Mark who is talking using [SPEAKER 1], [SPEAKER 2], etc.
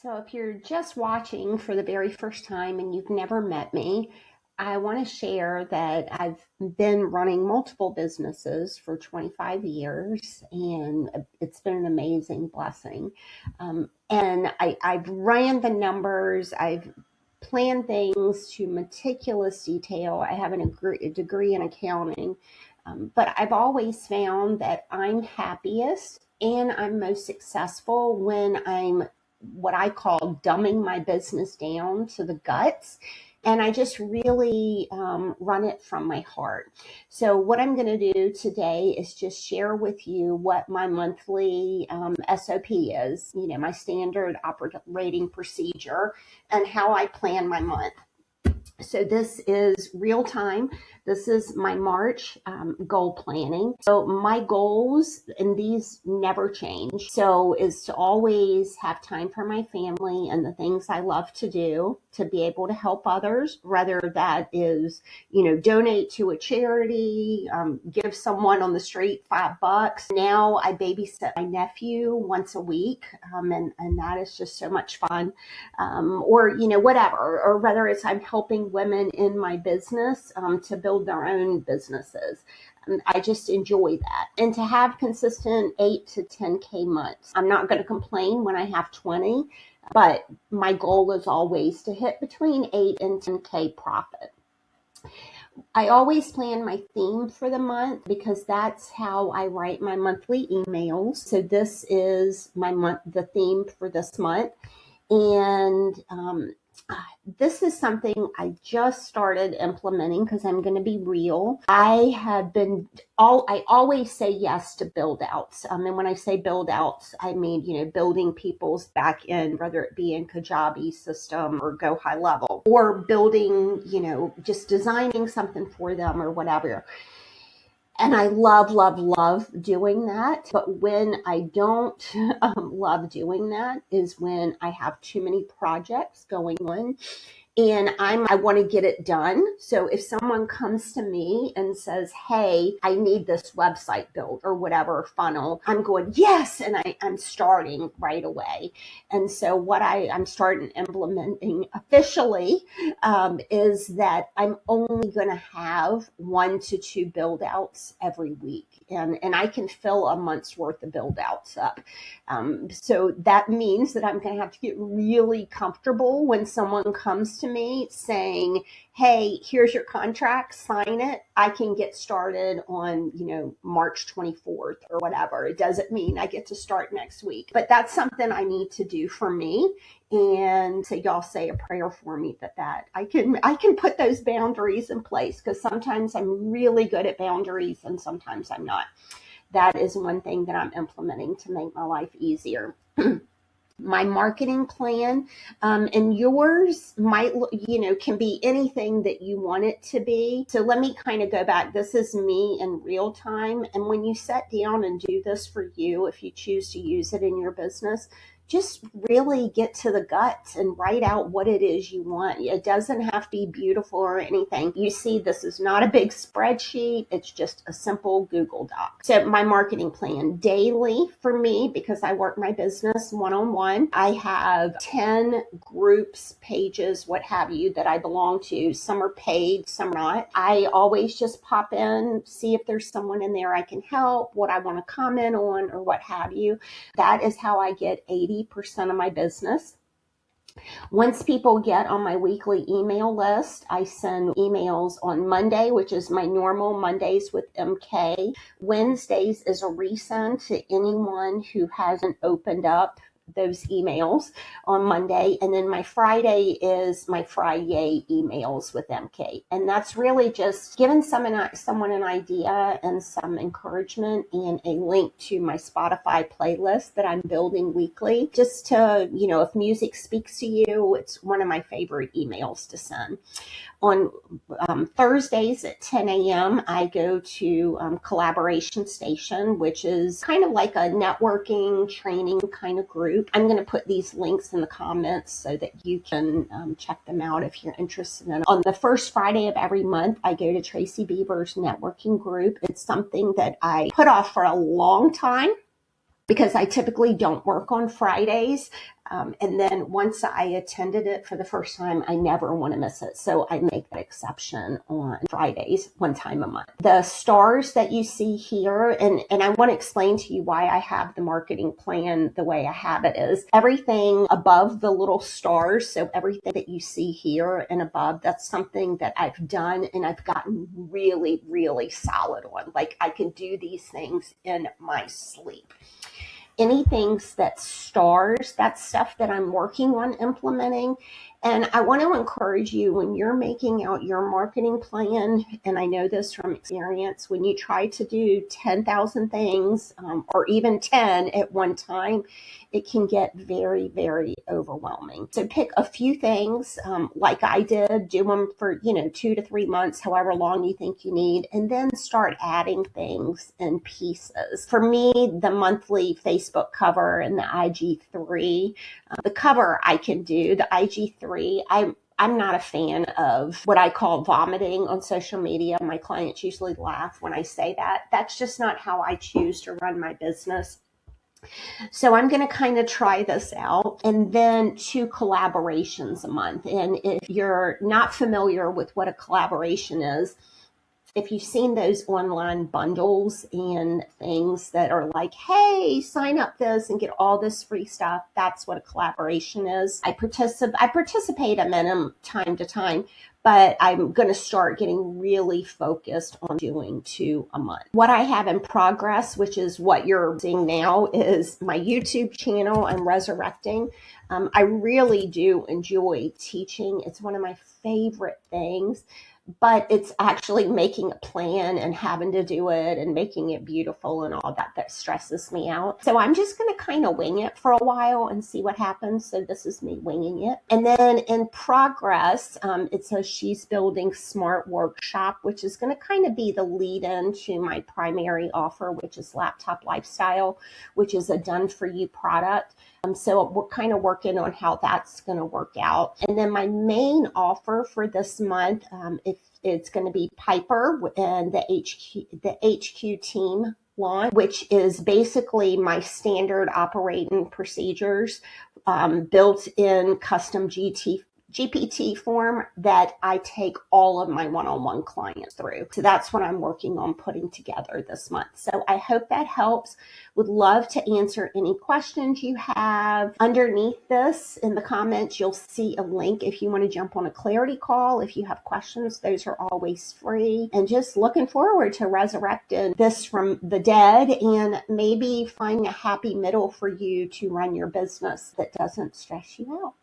[SPEAKER 1] So if you're just watching for the very first time and you've never met me, I want to share that I've been running multiple businesses for 25 years, and it's been an amazing blessing. I've ran the numbers, I've planned things to meticulous detail. I have a degree in accounting, but I've always found that I'm happiest and I'm most successful when I'm what I call dumbing my business down to the guts. And I just really run it from my heart. So what I'm going to do today is just share with you what my monthly SOP is, my standard operating procedure, and how I plan my month. So this is real time. This is my March goal planning. So my goals, and these never change, so is to always have time for my family and the things I love to do, to be able to help others, whether that is, donate to a charity, give someone on the street $5. Now I babysit my nephew once a week, and that is just so much fun. Or whatever, or whether it's I'm helping women in my business to build their own businesses. I just enjoy that. And to have consistent 8 to 10K months. I'm not going to complain when I have 20, but my goal is always to hit between 8 and 10K profit. I always plan my theme for the month because that's how I write my monthly emails. So this is the theme for this month. And this is something I just started implementing because I'm going to be real. I always say yes to buildouts. And when I say buildouts, I mean, building people's back end, whether it be in Kajabi system or Go High Level, or building, just designing something for them or whatever. And I love, love, love doing that. But when I don't love doing that is when I have too many projects going on and I want to get it done. So if someone comes to me and says, hey, I need this website built or whatever funnel, I'm going, yes. And I'm starting right away. And so what I'm starting implementing officially is that I'm only going to have 1 to 2 build outs every week. And I can fill a month's worth of build outs up. So that means that I'm going to have to get really comfortable when someone comes to me saying, hey, here's your contract, sign it. I can get started on, March 24th or whatever. It doesn't mean I get to start next week, but that's something I need to do for me. And so y'all say a prayer for me that I can put those boundaries in place, because sometimes I'm really good at boundaries and sometimes I'm not. That is one thing that I'm implementing to make my life easier. My marketing plan, and yours might, can be anything that you want it to be. So let me kind of go back. This is me in real time. And when you sit down and do this for you, if you choose to use it in your business, just really get to the guts and write out what it is you want. It doesn't have to be beautiful or anything. You see, this is not a big spreadsheet. It's just a simple Google Doc. So my marketing plan daily for me, because I work my business one-on-one, I have 10 groups, pages, what have you, that I belong to. Some are paid, some not. I always just pop in, see if there's someone in there I can help, what I want to comment on or what have you. That is how I get 80% of my business. Once people get on my weekly email list, I send emails on Monday, which is my normal Mondays with MK. Wednesdays is a resend to anyone who hasn't opened up those emails on Monday. And then my Friday is my Friday emails with MK. And that's really just giving someone an idea and some encouragement and a link to my Spotify playlist that I'm building weekly, just to, if music speaks to you, it's one of my favorite emails to send. On Thursdays at 10 a.m., I go to Collaboration Station, which is kind of like a networking training kind of group. I'm going to put these links in the comments so that you can check them out if you're interested in it. On the first Friday of every month, I go to Tracy Beaver's networking group. It's something that I put off for a long time, because I typically don't work on Fridays. And then once I attended it for the first time, I never want to miss it. So I make that exception on Fridays, one time a month. The stars that you see here, and I want to explain to you why I have the marketing plan the way I have it, is everything above the little stars. So everything that you see here and above, that's something that I've done and I've gotten really, really solid on. Like I can do these things in my sleep. Anything that's stars, that's stuff that I'm working on implementing. And I want to encourage you, when you're making out your marketing plan, and I know this from experience, when you try to do 10,000 things or even 10 at one time, it can get very, very overwhelming. So pick a few things like I did, do them for, 2 to 3 months, however long you think you need, and then start adding things in pieces. For me, the monthly Facebook cover and the IG3, the cover I can do, the IG3, I'm not a fan of what I call vomiting on social media. My clients usually laugh when I say that. That's just not how I choose to run my business. So I'm going to kind of try this out. And then 2 collaborations a month. And if you're not familiar with what a collaboration is, if you've seen those online bundles and things that are like, hey, sign up this and get all this free stuff, that's what a collaboration is. I participate in them time to time, but I'm going to start getting really focused on doing 2 a month. What I have in progress, which is what you're seeing now, is my YouTube channel. I'm resurrecting. I really do enjoy teaching. It's one of my favorite things. But it's actually making a plan and having to do it and making it beautiful and all that stresses me out. So I'm just going to kind of wing it for a while and see what happens. So this is me winging it. And then in progress, it says She's Building Smart Workshop, which is going to kind of be the lead in to my primary offer, which is Laptop Lifestyle, which is a done-for-you product. So we're kind of working on how that's going to work out. And then my main offer for this month, it's going to be Piper and the HQ team launch, which is basically my standard operating procedures, built-in custom GPT form that I take all of my one-on-one clients through. So that's what I'm working on putting together this month. So I hope that helps. Would love to answer any questions you have. Underneath this in the comments, you'll see a link if you want to jump on a clarity call. If you have questions, those are always free. And just looking forward to resurrecting this from the dead and maybe finding a happy middle for you to run your business that doesn't stress you out.